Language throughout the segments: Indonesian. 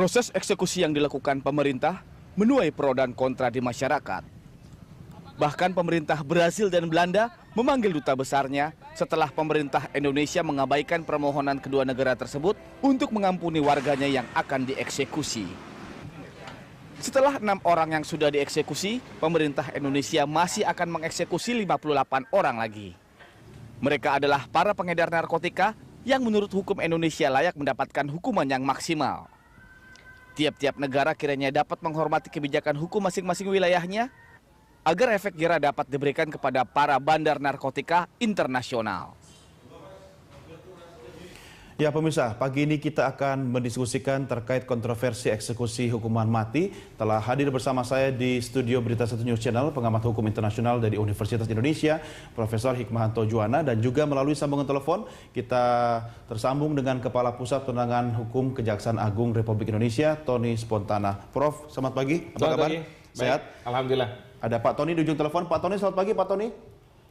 Proses eksekusi yang dilakukan pemerintah menuai pro dan kontra di masyarakat. Bahkan pemerintah Brasil dan Belanda memanggil duta besarnya setelah pemerintah Indonesia mengabaikan permohonan kedua negara tersebut untuk mengampuni warganya yang akan dieksekusi. Setelah 6 orang yang sudah dieksekusi, pemerintah Indonesia masih akan mengeksekusi 58 orang lagi. Mereka adalah para pengedar narkotika yang menurut hukum Indonesia layak mendapatkan hukuman yang maksimal. Tiap-tiap negara kiranya dapat menghormati kebijakan hukum masing-masing wilayahnya agar efek jera dapat diberikan kepada para bandar narkotika internasional. Ya pemirsa, pagi ini kita akan mendiskusikan terkait kontroversi eksekusi hukuman mati. Telah hadir bersama saya di studio Berita Satu News Channel, pengamat hukum internasional dari Universitas Indonesia, Profesor Hikmahanto Juwana, dan juga melalui sambungan telepon kita tersambung dengan Kepala Pusat Penanganan Hukum Kejaksaan Agung Republik Indonesia, Tony Spontana. Prof, selamat pagi. Apa kabar? Sehat? Alhamdulillah. Ada Pak Tony di ujung telepon. Pak Tony, selamat pagi Pak Tony.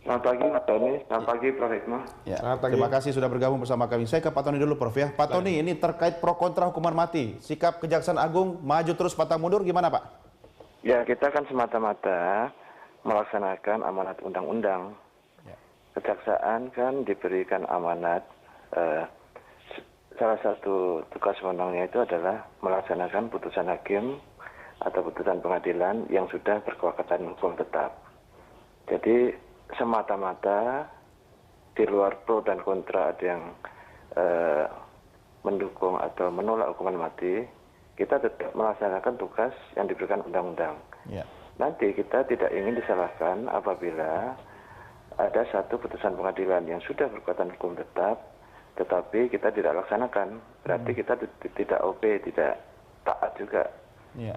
Selamat pagi Mas Tony, selamat pagi Prof Hikmah. Ya, terima kasih sudah bergabung bersama kami. Saya ke Pak Tony dulu Prof ya. Pak Tony, ini terkait pro kontra hukuman mati. Sikap Kejaksaan Agung maju terus pantang mundur gimana Pak? Ya, kita kan semata-mata melaksanakan amanat undang-undang. Ya. Kejaksaan kan diberikan amanat, salah satu tugas wewenangnya itu adalah melaksanakan putusan hakim atau putusan pengadilan yang sudah berkekuatan hukum tetap. Jadi semata-mata di luar pro dan kontra ada yang mendukung atau menolak hukuman mati, kita tetap melaksanakan tugas yang diberikan undang-undang. Ya. Nanti kita tidak ingin disalahkan apabila ada satu putusan pengadilan yang sudah berkekuatan hukum tetap, tetapi kita tidak laksanakan. Berarti kita tidak OP, tidak taat juga. Ya.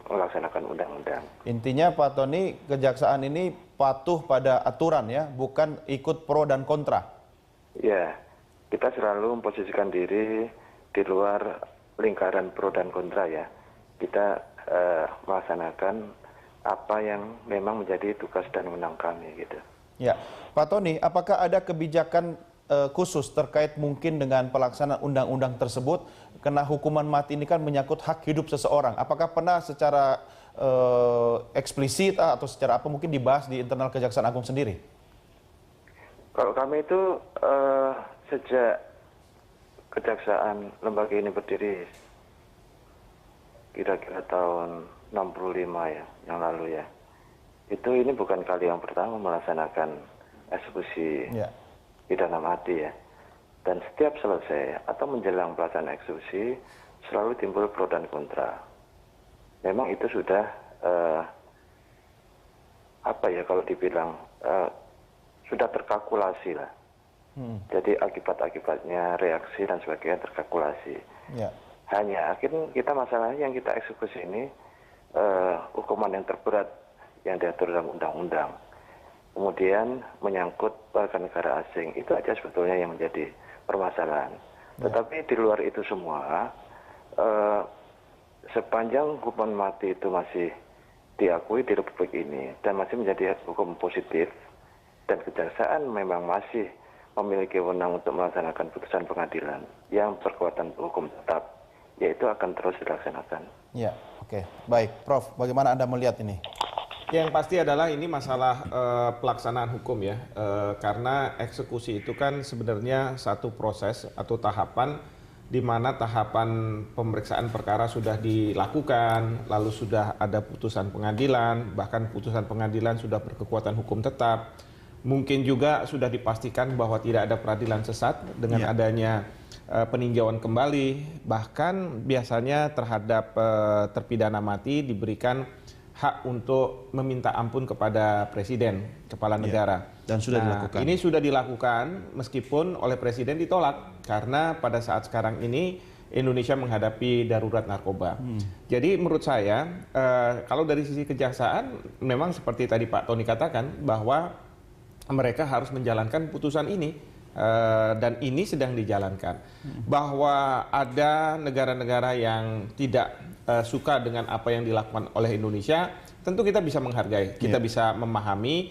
Melaksanakan undang-undang. Intinya Pak Tony, kejaksaan ini patuh pada aturan ya, bukan ikut pro dan kontra. Ya, kita selalu memposisikan diri di luar lingkaran pro dan kontra ya. Kita melaksanakan apa yang memang menjadi tugas dan wewenang kami gitu. Ya, Pak Tony, apakah ada kebijakan khusus terkait mungkin dengan pelaksanaan undang-undang tersebut? Karena hukuman mati ini kan menyangkut hak hidup seseorang. Apakah pernah secara eksplisit atau secara apa mungkin dibahas di internal Kejaksaan Agung sendiri? Kalau kami itu sejak Kejaksaan lembaga ini berdiri kira-kira tahun 65 ya, yang lalu ya. Ini bukan kali yang pertama melaksanakan eksekusi pidana mati ya. Dan setiap selesai atau menjelang pelaksanaan eksekusi selalu timbul pro dan kontra. Memang itu sudah kalau dibilang sudah terkalkulasi lah. Jadi akibat-akibatnya, reaksi dan sebagainya terkalkulasi. Ya. Hanya kita masalahnya yang kita eksekusi ini hukuman yang terberat yang diatur dalam undang-undang. Kemudian menyangkut warga negara asing, itu aja sebetulnya yang menjadi permasalahan. Tetapi di luar itu semua, sepanjang hukuman mati itu masih diakui di Republik ini dan masih menjadi hukum positif, dan kejaksaan memang masih memiliki wewenang untuk melaksanakan putusan pengadilan yang berkekuatan hukum tetap, yaitu akan terus dilaksanakan. Ya, oke. Baik, Prof, bagaimana Anda melihat ini? Yang pasti adalah ini masalah pelaksanaan hukum ya, karena eksekusi itu kan sebenarnya satu proses atau tahapan di mana tahapan pemeriksaan perkara sudah dilakukan, lalu sudah ada putusan pengadilan, bahkan putusan pengadilan sudah berkekuatan hukum tetap. Mungkin juga sudah dipastikan bahwa tidak ada peradilan sesat dengan adanya peninjauan kembali, bahkan biasanya terhadap terpidana mati diberikan hak untuk meminta ampun kepada presiden, kepala negara. Dan sudah dilakukan. Ini sudah dilakukan meskipun oleh presiden ditolak karena pada saat sekarang ini Indonesia menghadapi darurat narkoba. Jadi menurut saya kalau dari sisi kejaksaan memang seperti tadi Pak Tony katakan bahwa mereka harus menjalankan putusan ini dan ini sedang dijalankan. Bahwa ada negara-negara yang tidak suka dengan apa yang dilakukan oleh Indonesia, tentu kita bisa menghargai, kita bisa memahami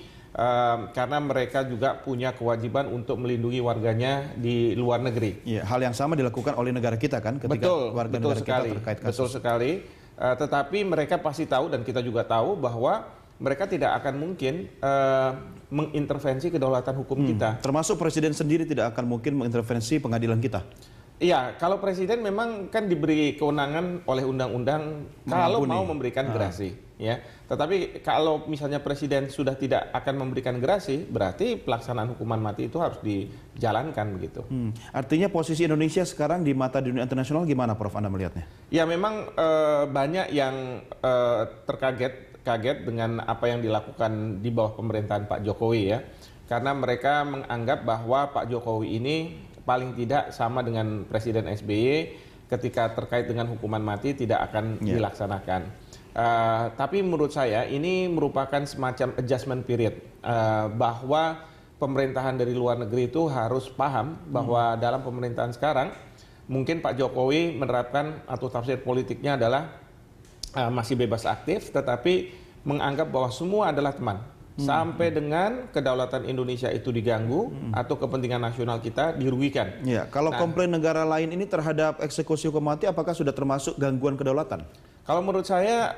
karena mereka juga punya kewajiban untuk melindungi warganya di luar negeri. Ya, hal yang sama dilakukan oleh negara kita kan ketika warga negara kita terkait kasus. Betul sekali. Tetapi mereka pasti tahu dan kita juga tahu bahwa mereka tidak akan mungkin mengintervensi kedaulatan hukum kita. Termasuk presiden sendiri tidak akan mungkin mengintervensi pengadilan kita. Iya, kalau presiden memang kan diberi kewenangan oleh undang-undang kalau mau memberikan gerasi, ya. Tetapi kalau misalnya presiden sudah tidak akan memberikan gerasi, berarti pelaksanaan hukuman mati itu harus dijalankan begitu. Artinya posisi Indonesia sekarang di mata dunia internasional gimana, Prof? Anda melihatnya? Ya, memang banyak yang kaget dengan apa yang dilakukan di bawah pemerintahan Pak Jokowi ya, karena mereka menganggap bahwa Pak Jokowi ini paling tidak sama dengan Presiden SBY ketika terkait dengan hukuman mati tidak akan dilaksanakan. Tapi menurut saya ini merupakan semacam adjustment period bahwa pemerintahan dari luar negeri itu harus paham bahwa dalam pemerintahan sekarang mungkin Pak Jokowi menerapkan atau tafsir politiknya adalah masih bebas aktif tetapi menganggap bahwa semua adalah teman. Sampai dengan kedaulatan Indonesia itu diganggu atau kepentingan nasional kita dirugikan. Ya, kalau komplain negara lain ini terhadap eksekusi hukum mati apakah sudah termasuk gangguan kedaulatan? Kalau menurut saya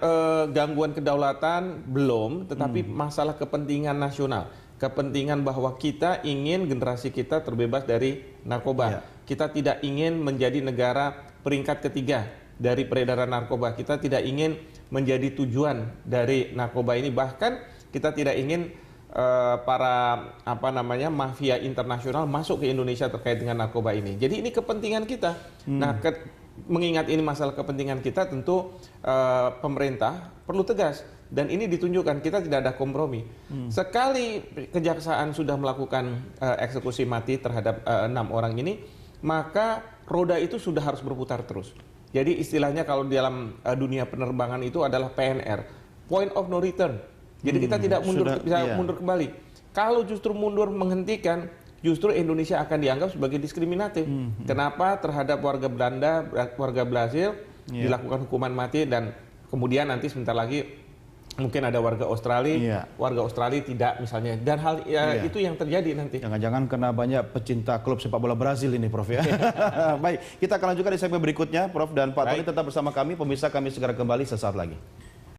gangguan kedaulatan belum, tetapi masalah kepentingan nasional. Kepentingan bahwa kita ingin generasi kita terbebas dari narkoba. Kita tidak ingin menjadi negara peringkat ketiga dari peredaran narkoba. Kita tidak ingin menjadi tujuan dari narkoba ini. Bahkan kita tidak ingin para mafia internasional masuk ke Indonesia terkait dengan narkoba ini. Jadi ini kepentingan kita. Nah, mengingat ini masalah kepentingan kita, tentu pemerintah perlu tegas dan ini ditunjukkan kita tidak ada kompromi. Sekali kejaksaan sudah melakukan eksekusi mati terhadap 6 orang ini, maka roda itu sudah harus berputar terus. Jadi istilahnya kalau di dalam dunia penerbangan itu adalah PNR, point of no return. Jadi kita tidak mundur kembali. Kalau justru mundur menghentikan, justru Indonesia akan dianggap sebagai diskriminatif. Kenapa terhadap warga Belanda, warga Brasil dilakukan hukuman mati dan kemudian nanti sebentar lagi mungkin ada warga Australia, warga Australia tidak misalnya. Dan hal itu yang terjadi nanti. Jangan-jangan kena banyak pecinta klub sepak bola Brasil ini, Prof ya. Baik, kita akan lanjutkan di segmen berikutnya, Prof dan Pak Tony tetap bersama kami. Pemirsa, kami segera kembali sesaat lagi.